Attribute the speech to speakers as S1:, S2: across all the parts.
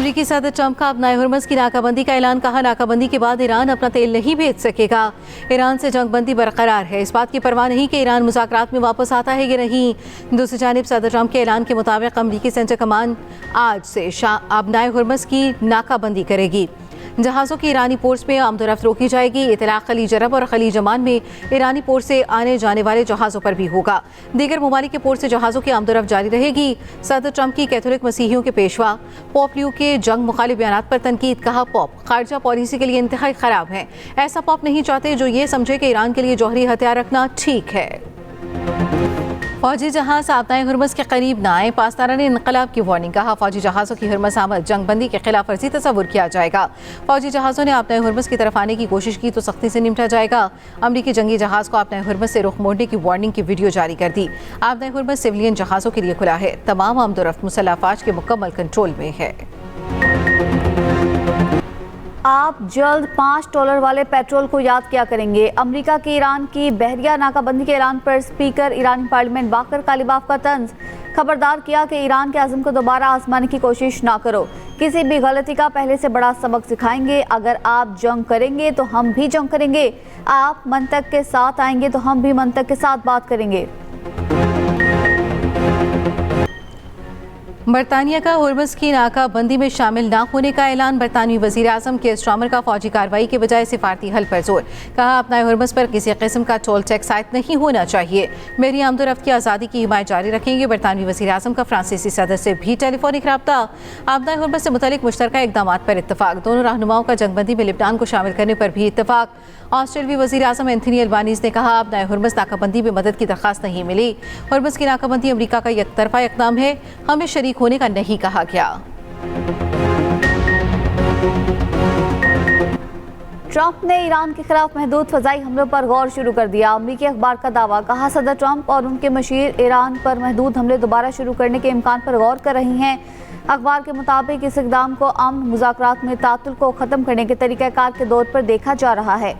S1: अमरीकी सदर ट्रंप का अपनाए हुर्मुज़ की नाकाबंदी का ऐलान। कहा, नाकाबंदी के बाद ईरान अपना तेल नहीं भेज सकेगा। ईरान से जंगबंदी बरकरार है। इस बात की परवाह नहीं कि ईरान मुज़ाकरात में वापस आता है या नहीं। दूसरी जानिब सदर ट्रंप के ऐलान के मुताबिक अमरीकी सेंट्रल कमांड आज से अपनाए हुर्मुज़ की नाकाबंदी करेगी। जहाज़ों की ईरानी पोर्ट्स में आमदोरफ्त रोकी जाएगी। इतलाक़ खलीज अरब और खलीज ओमान में ईरानी पोर्ट से आने जाने वाले जहाज़ों पर भी होगा। दीगर ममालिक के पोर्ट से जहाज़ों की आमदोरफ्त जारी रहेगी। सदर ट्रंप की कैथोलिक मसीहियों के पेशवा पोप लियो के जंग मुखालिफ बयानात पर तनकीद। कहा, पोप खारजा पॉलिसी के लिए इंतहाई ख़राब है। ऐसा पोप नहीं चाहते जो ये समझे कि ईरान के लिए जौहरी हथियार रखना ठीक है। फौजी जहाज अपनाए हुर्मुज़ के करीब न आए। पासदारा ने इनकलाब की वार्निंग। कहा, फौजी जहाज़ों की हुर्मुज़ आमद जंगबंदी के खिलाफ वर्जी तस्वुर किया जाएगा। फौजी जहाज़ों ने अपनाए हुर्मुज़ की तरफ आने की कोशिश की तो सख्ती से निपटा जाएगा। अमरीकी जंगी जहाज़ को अपनाए हुर्मुज़ से रुख मोड़ने की वार्निंग की वीडियो जारी कर दी। अपनाए हुर्मुज़ सिविलियन जहाज़ों के लिए खुला है। तमाम आमदोरफ्त मुसल्लह अफ़वाज के मुकम्मल कंट्रोल में है।
S2: आप जल्द $5 वाले पेट्रोल को याद क्या करेंगे। अमेरिका की ईरान की बहरिया नाकाबंदी के ऐलान पर स्पीकर ईरानी पार्लियामेंट बाकर कालिबाफ का तंज। खबरदार किया कि ईरान के अज़म को दोबारा आजमाने की कोशिश ना करो। किसी भी गलती का पहले से बड़ा सबक सिखाएंगे। अगर आप जंग करेंगे तो हम भी जंग करेंगे। आप मंतक के साथ आएंगे तो हम भी मंतक के साथ बात करेंगे।
S1: बरतानिया का हुर्मुज़ की नाकाबंदी में शामिल न होने का ऐलान। बरतानवी वज़ीर आज़म के स्टार्मर का फौजी कार्रवाई के बजाय सिफारती हल पर जोर। कहा, अपनाए हुर्मुज़ पर किसी किस्म का टोल टैक्स आयद नहीं होना चाहिए। मेरी आमदोरफ्त की आज़ादी की हिमायत जारी रखेंगे। बरतानवी वज़ीर आज़म का फ्रांसीसी सदर से भी टेलीफोनिक रब्ता। अपनाए हुर्मुज़ से मुतल्लिक मुश्तरका इक़दामात पर इत्तफाक। दोनों रहनुमाओं का जंगबंदी में लिबनान को शामिल करने पर भी इत्तफाक। ऑस्ट्रेलियाई वज़ीर आज़म एंथनी अल्बानीज़ ने कहा, अपनाए हुर्मुज़ नाकाबंदी में मदद की दरख्वास्त नहीं मिली। हुर्मुज़ की नाकाबंदी अमरीका का एकतरफा इक़दाम है। हमें शरीक होने का नहीं कहा गया।
S2: ट्रंप ने ईरान के खिलाफ महदूद फ़ज़ाई हमलों पर गौर शुरू कर दिया। अमरीकी अखबार का दावा। कहा, सदर ट्रंप और उनके मशीर ईरान पर महदूद हमले दोबारा शुरू करने के इम्कान पर गौर कर रही हैं। अखबार के मुताबिक इस इक़दाम को अमन मुज़ाकरात में तातुल को ख़त्म करने के तरीक़ाकार के तौर पर देखा जा रहा है।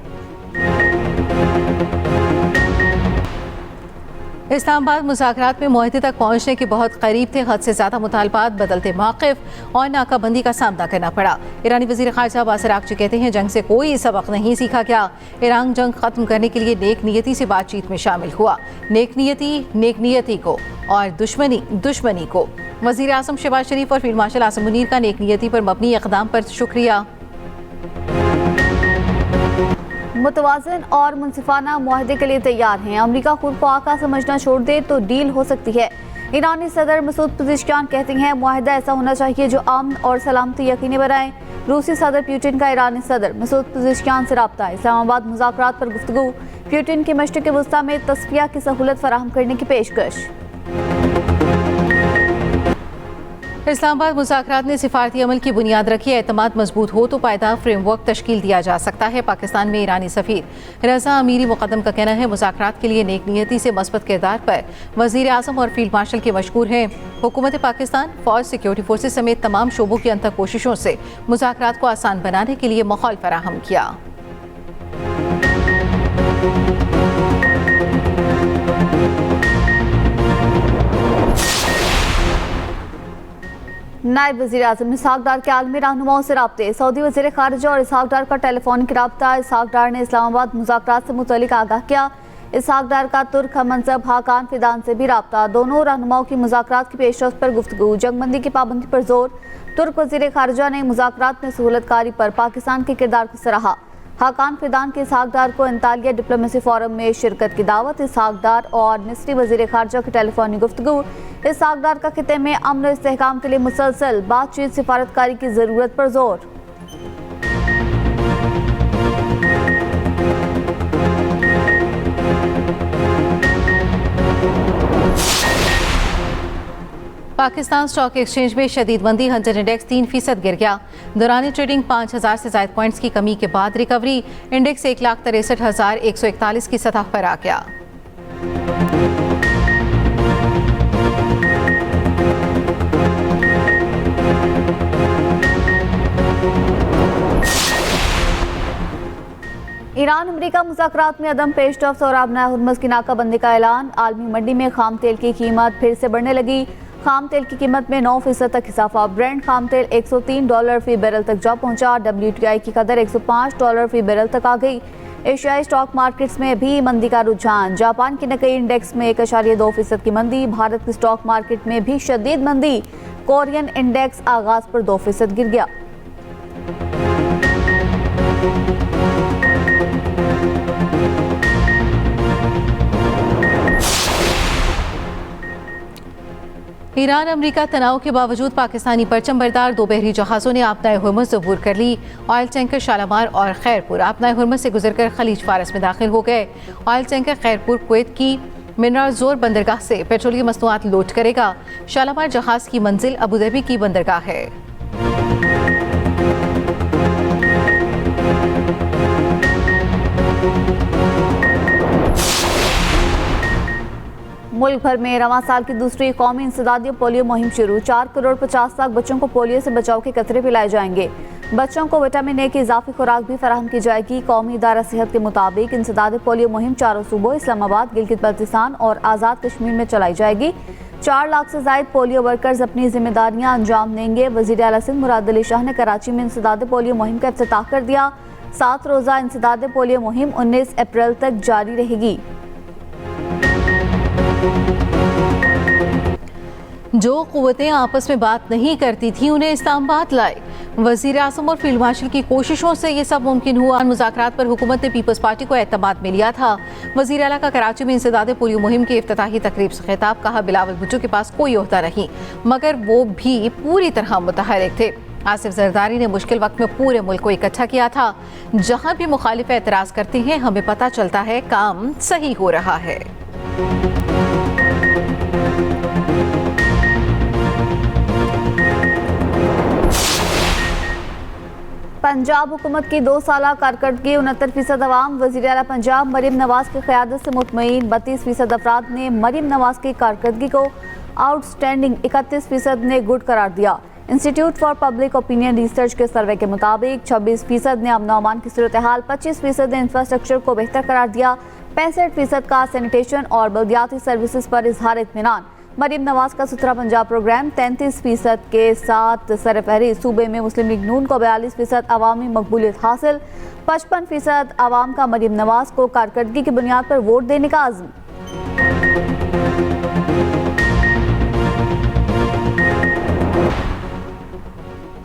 S1: इस्लामाबाद मुज़ाकरात में मुआहदे तक पहुंचने के बहुत करीब थे। हद से ज़्यादा मुतालबात, बदलते मौक़िफ़ और नाकाबंदी का सामना करना पड़ा। ईरानी वज़ीर ख़ारिजा अब्बास अराग़ची कहते हैं, जंग से कोई सबक नहीं सीखा गया। ईरान जंग ख़त्म करने के लिए नेक नियति से बातचीत में शामिल हुआ। नेक नियति को और दुश्मनी को। वज़ीर आज़म शहबाज शरीफ और फील्ड मार्शल आसिम मुनीर का नेक नियति पर मबनी इक़दाम पर शुक्रिया।
S2: मुतवाज़िन और मुनसिफाना मुआहदे के लिए तैयार हैं। अमरीका खुद को आका समझना छोड़ दे तो डील हो सकती है। ईरानी सदर मसूद पेज़ेश्कियान कहते हैं, मुआहदा ऐसा होना चाहिए जो अमन और सलामती यकीनी बनाए। रूसी सदर पुतिन का ईरानी सदर मसूद पेज़ेश्कियान से रब्ता। इस्लामाबाद मुज़ाकरात पर गुफ्तगू। पुतिन की मशरिक़ वस्ता में तस्फिया की सहूलत फराहम करने की पेशकश।
S1: इस्लामाबाद मुज़ाकरात ने सिफारती अमल की बुनियाद रखी। एतमाद मजबूत हो तो पायदार फ्रेमवर्क तश्कील दिया जा सकता है। पाकिस्तान में ईरानी सफ़ीर रज़ा अमीरी मुक़द्दम का कहना है, मुज़ाकरात के लिए नेक नियति से मस्बत किरदार पर वज़ीर आज़म और फील्ड मार्शल के मशकूर हैं। हुकूमत पाकिस्तान, फ़ौज, सिक्योरिटी फोर्सेज समेत तमाम शोबों की अंतर कोशिशों से मुज़ाकरात को आसान बनाने के लिए माहौल फराहम किया।
S2: नायब वज़ीर आज़म इसहाक़ डार के आलमी रहनुमाओं से रब्ते। सऊदी वज़ीर ख़ारिजा और इसहाक़ डार का टेलीफोनिक रब्ता। इसहाक़ डार ने इस्लामाबाद मुज़ाकरात से मुतल्लिक़ आगाह किया। इसहाक़ डार का तुर्क हममंसब हाकान फिदान से भी रब्ता। दोनों रहनुमाओं की मुज़ाकरात की पेशरफ्त पर गुफ्तगू। जंगबंदी की पाबंदी पर जोर। तुर्क वज़ीर ख़ारिजा ने मुज़ाकरात में सहूलतकारी पर पाकिस्तान के किरदार को सराहा। हाकान फिदान के इसहाक़ डार को अंतालिया डिप्लोमेसी फोरम में शिरकत की दावत। इसहाक़ डार और मिस्री वज़ीर ख़ारिजा की टेलीफोनिक गुफ्तगू। इसहाक़ डार का खिते में अमन और इस्तेहकाम के लिए मुसलसल बातचीत, सिफारतकारी की ज़रूरत पर जोर।
S1: पाकिस्तान स्टॉक एक्सचेंज में शदीद मंदी। हंटर इंडेक्स 3% गिर गया। दौरान ट्रेडिंग 5000 से ज़ायद पॉइंट्स की कमी के बाद रिकवरी। इंडेक्स 1,63,141 की सतह पर आ गया।
S2: ईरान अमेरिका मुज़ाकरात में अदम पेशरफ्त और अपनाए हुर्मुज़ की नाकाबंदी का ऐलान। आलमी मंडी में खाम तेल की कीमत फिर से बढ़ने लगी। खाम तेल की कीमत में 9% तक इजाफा। ब्रेंट खाम तेल $103 फी बैरल तक जा पहुंचा। WTI की कदर $105 फी बैरल तक आ गई। एशियाई स्टॉक मार्केट्स में भी मंदी का रुझान। जापान की निक्केई इंडेक्स में 1.2% की मंदी। भारत की स्टॉक मार्केट में भी शदीद मंदी। कोरियन इंडेक्स आगाज पर 2% गिर गया।
S1: ईरान अमेरिका तनाव के बावजूद पाकिस्तानी परचम बरदार 2 बहरी जहाज़ों ने आपनाए हुर्मुज़ अबूर कर ली। ऑयल टैंकर शालामार और खैरपुर आपनाए हुर्मुज़ से गुजरकर खलीज फारस में दाखिल हो गए। ऑयल टैंकर खैरपुर कुवैत की मिनरल जोर बंदरगाह से पेट्रोलियम मसनूआत लोड करेगा। शालामार जहाज़ की मंजिल अबूधाबी की बंदरगाह है।
S2: मुल्क भर में रवां साल की दूसरी कौमी इंसदादी पोलियो मुहिम शुरू। 4 करोड़ 50 लाख बच्चों को पोलियो से बचाव के कतरे पिलाए जाएंगे। बच्चों को विटामिन ए की इजाफी खुराक भी फराहम की जाएगी। कौमी इदारा सेहत के मुताबिक इंसदादी पोलियो मुहिम 4 सूबों इस्लामाबाद, गिलगित बल्तिस्तान और आज़ाद कश्मीर में चलाई जाएगी। 4 लाख से जायद पोलियो वर्कर्स अपनी जिम्मेदारियां अंजाम देंगे। वज़ीर आला सिंध मुराद अली शाह ने कराची में इंसदादी पोलियो मुहिम का इफ्तिताह कर दिया। 7 रोज़ा इंसदादी पोलियो मुहिम 19 अप्रैल तक जारी रहेगी।
S1: जो कुव्वतें आपस में बात नहीं करती थी उन्हें इस्लामाबाद लाए। वज़ीर आज़म और फील्ड मार्शल की कोशिशों से ये सब मुमकिन हुआ। मुज़ाकरात पर हुकूमत ने पीपल्स पार्टी को एतमाद में लिया था। वज़ीर आला का कराची में इंसदादे पोलियो मुहिम की इफ्तिताही तकरीब से खिताब। कहा बिलावल भुट्टो के पास कोई ओहदा नहीं मगर वो भी पूरी तरह मुतहरिक थे। आसिफ जरदारी ने मुश्किल वक्त में पूरे मुल्क को इकट्ठा किया था। जहां भी मुखालिफ एतराज करते हैं हमें पता चलता है काम सही हो रहा है।
S2: पंजाब हुकूमत की 2 साला कारकर्दगी 69% अवाम। वज़ीर आला पंजाब मरीम नवाज की क़यादत से मुतमईन। 32% अफराद ने मरीम नवाज की कारकर्दगी को आउटस्टैंडिंग, 31% ने गुड करार दिया। Institute for public opinion research के सर्वे के मुताबिक 26% ने अमन व अमान की सूरत हाल, 25% ने इंफ्रास्ट्रक्चर को बेहतर करार दिया, 65% का सैनिटेशन और बल्दियाती सर्विसेज पर इजहार इत्मीनान। मरीम नवाज का सुथरा पंजाब प्रोग्राम 33% के साथ सरफहरिस्त। सूबे में मुस्लिम लीग नून को 42% अवामी मकबूलियत हासिल। 55% अवाम का मरीम नवाज को कारकर्दगी की बुनियाद पर वोट देने का आज़म।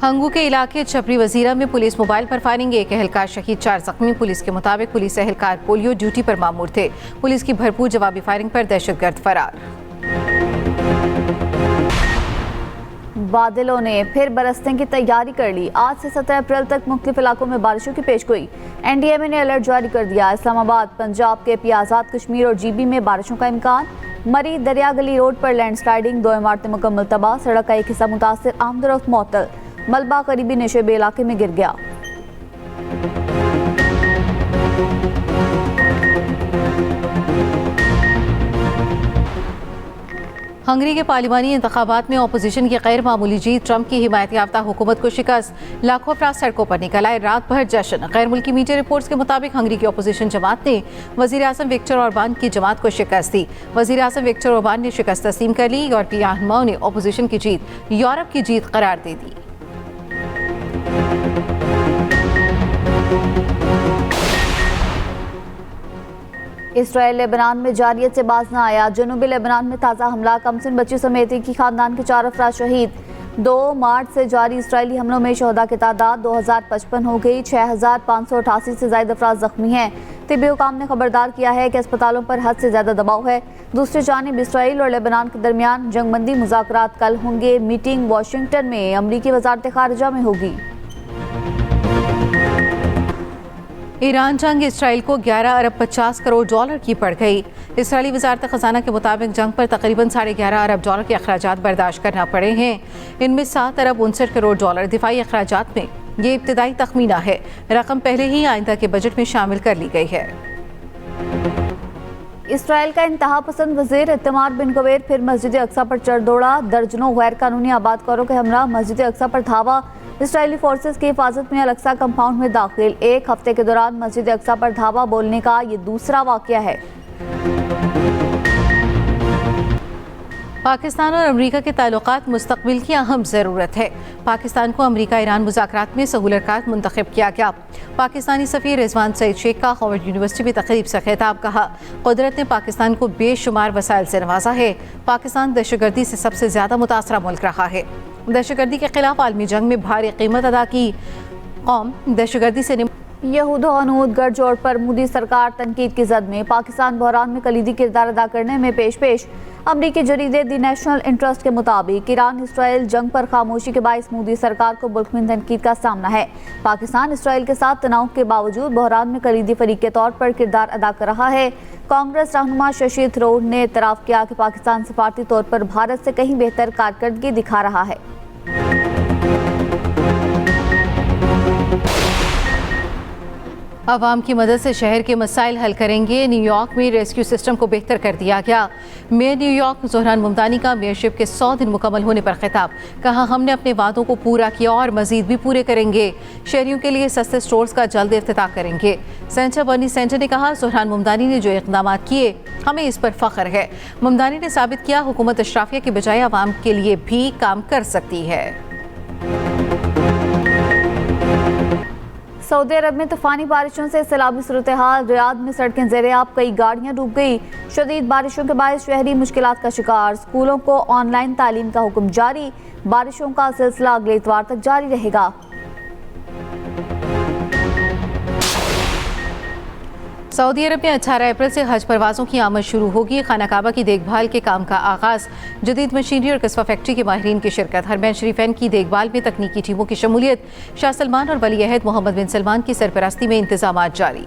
S1: हंगू के इलाके छपरी वजीरा में पुलिस मोबाइल पर फायरिंग। एक एहलकार शहीद, 4 जख्मी। पुलिस के मुताबिक पुलिस एहलकार पोलियो ड्यूटी पर मामूर थे। पुलिस की भरपूर जवाबी फायरिंग पर दहशतगर्द फरार।
S2: बादलों ने फिर बरसने की तैयारी कर ली। आज से 17 अप्रैल तक मुख्तलिफ इलाकों में बारिशों की पेशगोई। NDMA ने अलर्ट जारी कर दिया। इस्लामाबाद, पंजाब, KP, आज़ाद कश्मीर और GB में बारिशों का इम्कान। मरी दरिया गली रोड पर लैंडस्लाइडिंग, 2 इमारतें मुकम्मल तबाह। सड़क का एक हिस्सा मुतासर, आमदरफ्त मुअत्तल। मलबा करीबी नशेबे इलाके में गिर गया।
S1: हंगरी के पार्लिमानी इंतखाबात में अपोजिशन की गैर मामूली जीत, ट्रंप की हिमायत याफ्ता हुकूमत को शिकस्त। लाखों अफराद सड़कों पर निकल आए, रात भर जश्न। गैर मुल्की मीडिया रिपोर्ट्स के मुताबिक हंगरी की अपोजिशन जमात ने वज़ीर आज़म विक्टर ओरबान की जमात को शिकस्त दी। वज़ीर आज़म विक्टर ओरबान ने शिकस्त तस्लीम कर ली। यूरोपीय रहनुमाओं ने अपोजिशन की जीत यूरोप की जीत करार दे दी।
S2: इसराइल लेबनान में जारियत से बाज न आया। जनूबी लेबनान में ताज़ा हमला, कमसिन बच्ची समेत एक ही खानदान के 4 अफराद शहीद। 2 मार्च से जारी इसराइली हमलों में शहदा की तादाद 2055 हो गई। 6588 से ज्यादा अफराद जख्मी हैं। तिब्बी हुकाम ने खबरदार किया है कि अस्पतालों पर हद से ज्यादा दबाव है। दूसरी जानिब इसराइल और लेबनान के दरमियान जंगबंदी मुज़ाकरात कल होंगे। मीटिंग वाशिंगटन में अमरीकी वज़ारत ख़ारिजा में होगी।
S1: ईरान जंग इसराइल को 11 अरब 50 करोड़ डॉलर की पड़ गई। इसराइली वजारत खजाना के मुताबिक जंग पर तकरीबन 11.5 अरब डॉलर के अखराजात बर्दाश्त करना पड़े हैं। इनमें 7 अरब 59 करोड़ डॉलर दिफाई अखराजात में। ये इब्तिदाई तखमीना है। रकम पहले ही आइंदा के बजट में शामिल कर ली गई है।
S2: इसराइल का इंतहा पसंद वज़ीर इत्तेमार बिन गवेर फिर मस्जिद अक्सा पर चढ़ दौड़ा। दर्जनों गैर कानूनी आबादकारों के हमरा मस्जिद अक्सा पर धावा। इसराइली फोर्सेस की हिफाजत में अल-अक्सा कंपाउंड में दाखिल। 1 हफ्ते के दौरान मस्जिद अक्सा पर धावा बोलने का ये दूसरा वाकया है।
S1: पाकिस्तान और अमेरिका के ताल्लुकात मुस्तकबिल की अहम ज़रूरत है। पाकिस्तान को अमेरिका ईरान मुज़ाकरात में सहूलतकार मुंतखब किया गया। पाकिस्तानी सफ़ीर रिजवान सईद शेख का हार्वर्ड यूनिवर्सिटी में तकरीब से खिताब। कहा, कुदरत ने पाकिस्तान को बेशुमार वसाइल से नवाजा है। पाकिस्तान दहशतगर्दी से सबसे ज़्यादा मुतासरा मुल्क रहा है। दहशतगर्दी के खिलाफ आलमी जंग में भारी कीमत अदा की कौम दहशतगर्दी से यहूद गठजोड़ पर मोदी सरकार तनकीद की जद में। पाकिस्तान बहरान में कलीदी किरदार अदा करने में पेश। अमरीकी जरीदे द नेशनल इंटरेस्ट के मुताबिक ईरान इसराइल जंग पर खामोशी के बायस मोदी सरकार को मुल्क में तनकीद का सामना है। पाकिस्तान इसराइल के साथ तनाव के बावजूद बहरान में कलीदी फरीक के तौर पर किरदार अदा कर रहा है। कांग्रेस रहनुमा शशि थरूर ने एतराफ़ किया कि पाकिस्तान सफारती तौर पर भारत से कहीं बेहतर कारकर्दगी दिखा रहा है। आवाम की मदद से शहर के मसाइल हल करेंगे। न्यूयॉर्क में रेस्क्यू सिस्टम को बेहतर कर दिया गया। मेयर न्यूयॉर्क ज़ोहरान मुमतानी का मेयरशिप के 100 दिन मुकम्मल होने पर खिताब। कहा, हमने अपने वादों को पूरा किया और मजीद भी पूरे करेंगे। शहरियों के लिए सस्ते स्टोर्स का जल्द इफ्तिताह करेंगे। सेंटर बर्नी सेंटर ने कहा, ज़ोहरान मुमतानी ने जो इक़दाम किए हमें इस पर फ़ख्र है। मुमतानी ने साबित किया हुकूमत अशराफिया के बजाय आवाम के लिए भी काम कर सकती है।
S2: सऊदी अरब में तूफानी बारिशों से सैलाबी सूरत हाल। रियाद में सड़कें ज़ेर-ए-आब, कई गाड़ियां डूब गई। शदीद बारिशों के बायस शहरी मुश्किलात का शिकार। स्कूलों को ऑनलाइन तालीम का हुक्म जारी। बारिशों का सिलसिला अगले इतवार तक जारी रहेगा।
S1: सऊदी अरब में 18 अप्रैल से हज परवाज़ों की आमद शुरू होगी। खाना काबा की देखभाल के काम का आगाज़। जदीद मशीनरी और कस्बा फैक्ट्री के माहिरीन की शिरकत। हरमैन शरीफैन की देखभाल में तकनीकी टीमों की शमूलियत। शाह सलमान और वली अहद मोहम्मद बिन सलमान की सरपरस्ती में इंतजामात जारी।